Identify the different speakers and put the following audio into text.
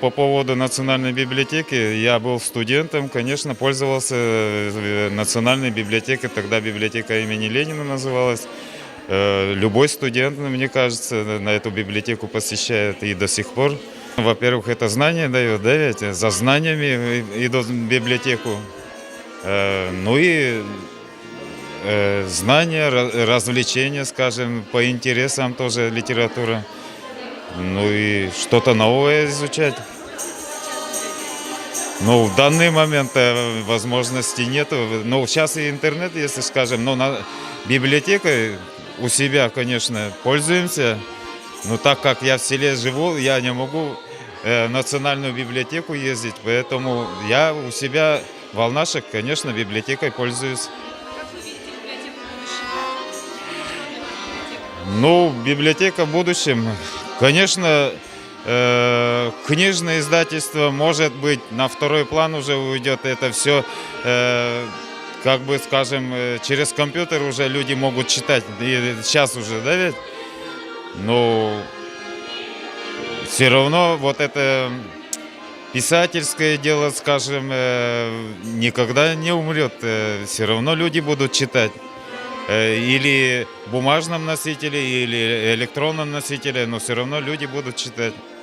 Speaker 1: По поводу национальной библиотеки, я был студентом, конечно, пользовался национальной библиотекой, тогда библиотека имени Ленина называлась. Любой студент, мне кажется, на эту библиотеку посещает и до сих пор. Во-первых, это знание дает, да, ведь за знаниями идут в библиотеку. Ну и знания, развлечения, скажем, по интересам тоже литература. Ну и что-то новое изучать. Ну, в данный момент возможности нету. Ну, сейчас и интернет, если скажем, но библиотекой у себя, конечно, пользуемся. Но так как я в селе живу, я не могу в национальную библиотеку ездить, поэтому я у себя в Алнашек, конечно, библиотекой пользуюсь.
Speaker 2: Как вы видите библиотеку будущего?
Speaker 1: Ну, библиотека в будущем, конечно, книжное издательство, может быть, на второй план уже уйдет. Это все, как бы, скажем, через компьютер уже люди могут читать. И сейчас уже, да, ведь? Но все равно вот это писательское дело, скажем, никогда не умрет. Все равно люди будут читать. Или в бумажном носителе, или электронном носителе, но все равно люди будут читать.